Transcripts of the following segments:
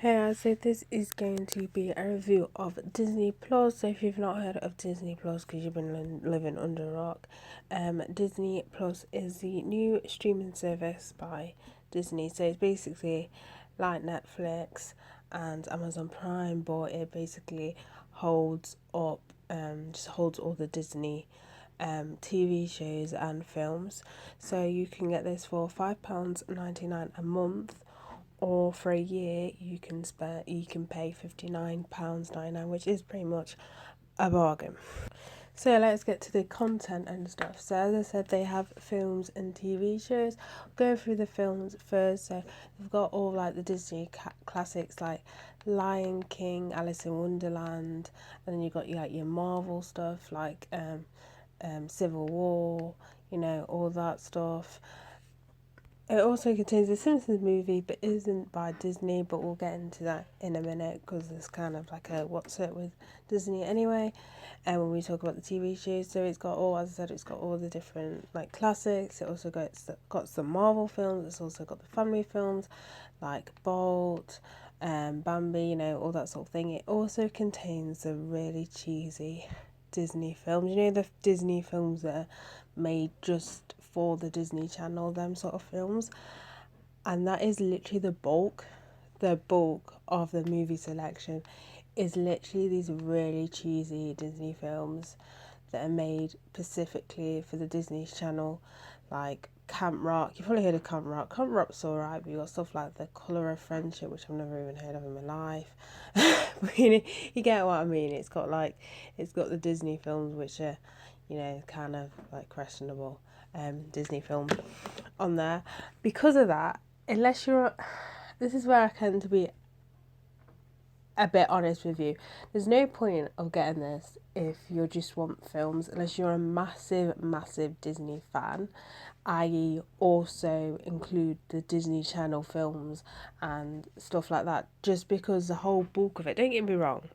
Hey guys, so this is going to be a review of Disney Plus. So if you've not heard of Disney Plus because you've been living under a rock, Disney Plus is the new streaming service by Disney. So it's basically like Netflix and Amazon Prime, but it basically holds up, just holds all the Disney TV shows and films. So you can get this for £5.99 a month, or for a year you can pay £59.99, which is pretty much a bargain. So let's get to the content and stuff. So as I said, they have films and TV shows. Go through the films first. So they've got all like the Disney classics like Lion King, Alice in Wonderland, and then you got your Marvel stuff like Civil War, all that stuff. It also contains a Simpsons movie, but isn't by Disney, but we'll get into that in a minute because it's kind of like a what's it with Disney anyway. And when we talk about the TV shows, so it's got all, as I said, it's got all the different like classics. It also got some Marvel films. It's also got the family films like Bolt, Bambi, all that sort of thing. It also contains the really cheesy Disney films. The Disney films that are made just for the Disney Channel, them sort of films. And that is literally the bulk of the movie selection is literally these really cheesy Disney films that are made specifically for the Disney Channel, like Camp Rock. You've probably heard of Camp Rock. Camp Rock's alright, but you got stuff like The Colour of Friendship, which I've never even heard of in my life. But you get what I mean. It's got the Disney films, which are, kind of like questionable Disney film on there. Because of that, this is where I tend to be a bit honest with you. There's no point of getting this if you just want films, unless you're a massive Disney fan, i.e. also include the Disney Channel films and stuff like that, just because the whole bulk of it, don't get me wrong,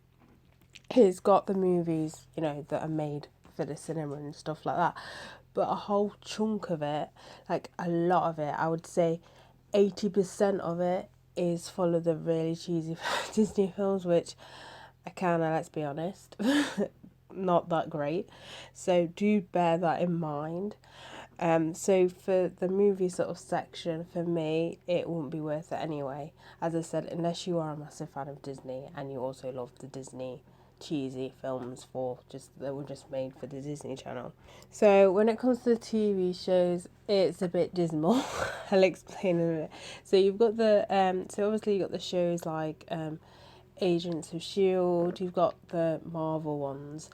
it's got the movies, that are made for the cinema and stuff like that, but a whole chunk of it, like a lot of it, I would say 80% of it is full of the really cheesy Disney films, which I kind of, let's be honest, not that great. So do bear that in mind. So for the movie sort of section, for me, it wouldn't be worth it anyway. As I said, unless you are a massive fan of Disney and you also love the Disney cheesy films that were just made for the Disney Channel. So when it comes to the TV shows, it's a bit dismal. I'll explain in a minute. So you've got so obviously you got the shows like Agents of S.H.I.E.L.D., you've got the Marvel ones,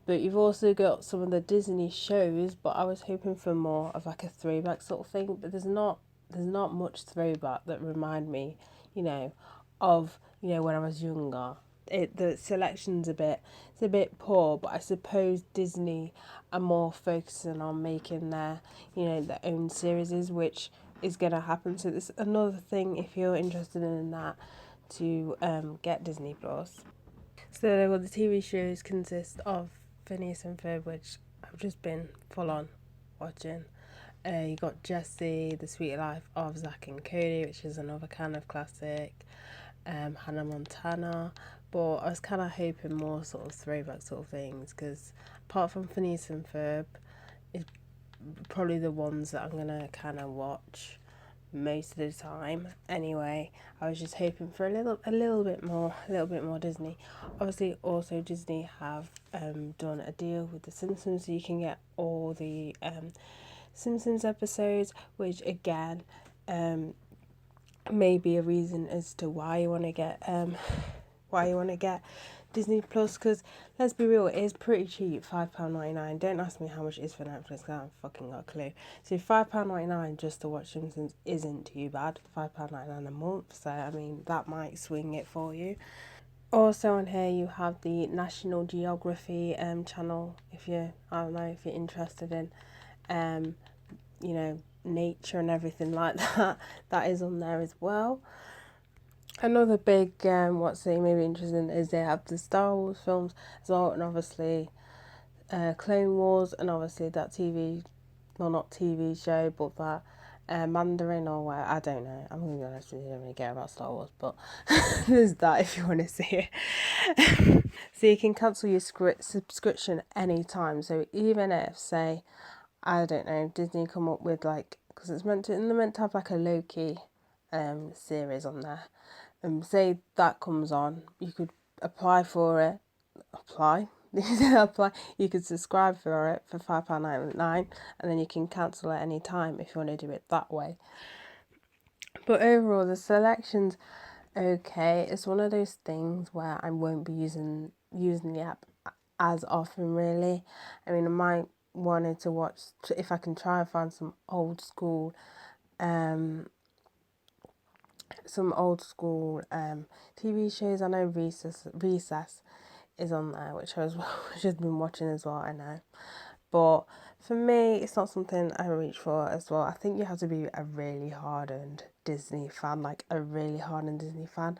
but you've also got some of the Disney shows, but I was hoping for more of like a throwback sort of thing, but there's not much throwback that remind me, of, when I was younger. The selection's it's a bit poor, but I suppose Disney are more focusing on making their own series, which is gonna happen. So this another thing if you're interested in that to get Disney Plus. So well, the TV shows consist of Phineas and Ferb, which I've just been full on watching. You got Jessie, The Sweet Life of Zack and Cody, which is another kind of classic. Hannah Montana, but I was kind of hoping more sort of throwback sort of things, because apart from Phineas and Ferb, is probably the ones that I'm gonna kind of watch most of the time. Anyway, I was just hoping for a little bit more Disney. Obviously, also Disney have done a deal with the Simpsons, so you can get all the Simpsons episodes, which again may be a reason as to why you want to get Disney Plus, because let's be real, it is pretty cheap, £5.99. Don't ask me how much it is for Netflix, because I haven't fucking got a clue. So £5.99 just to watch Simpsons isn't too bad. £5.99 a month, so I mean that might swing it for you. Also on here you have the National Geography channel, if you're interested in nature and everything like that. That is on there as well. Another big what's they may be interested in is they have the Star Wars films as well, and obviously Clone Wars, and obviously that not TV show, but that Mandarin or what, I don't know. I'm gonna be honest with you, I don't really care about Star Wars, but there's that if you want to see it. So you can cancel your subscription anytime. So even if, say, I don't know, Disney come up with like, because they're meant to have like a Loki series on there. Say that comes on, you could apply for it. Apply. Apply. You could subscribe for it for £5.99, and then you can cancel at any time if you want to do it that way. But overall, the selection's okay. It's one of those things where I won't be using the app as often, really. I mean, I might wanted to watch, if I can try and find um some old school TV shows. I know Recess is on there, which which I've been watching as well, I know. But for me, it's not something I reach for as well. I think you have to be a really hardened Disney fan, like a really hardened Disney fan.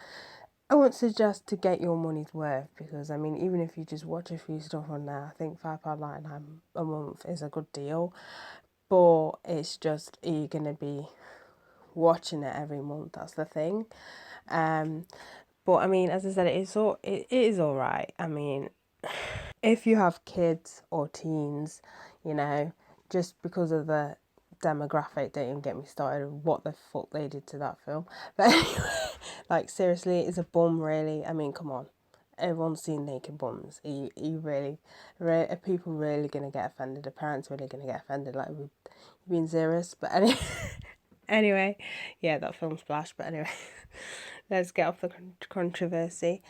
I wouldn't suggest to get your money's worth, because I mean, even if you just watch a few stuff on there, I think £5.99 a month is a good deal. But it's just, are you gonna be watching it every month? That's the thing. But I mean, as I said, it is all right. I mean, if you have kids or teens, you know, just because of the demographic, don't even get me started on what the fuck they did to that film. But anyway, like seriously, it's a bum, really. I mean, come on. Everyone's seen naked bums. Are people really gonna get offended? Are parents really gonna get offended? Like, we're being serious? But anyway, anyway, yeah, that film Splash. But anyway, let's get off the controversy.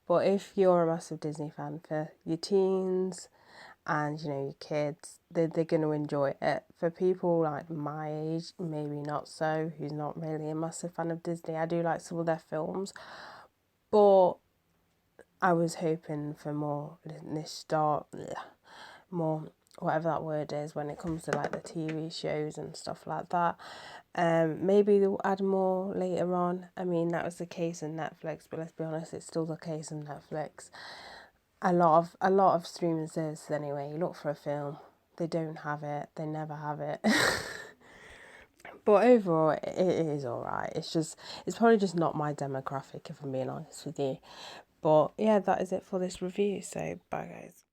But if you're a massive Disney fan, for your teens and your kids, they're going to enjoy it. For people like my age, maybe not so, who's not really a massive fan of Disney, I do like some of their films, but I was hoping for more more, whatever that word is, when it comes to like the TV shows and stuff like that. Maybe they'll add more later on. I mean, that was the case in Netflix, but let's be honest, it's still the case in Netflix. A lot of streaming services anyway. You look for a film, they don't have it. They never have it. But overall, it is alright. It's probably just not my demographic, if I'm being honest with you. But yeah, that is it for this review. So bye, guys.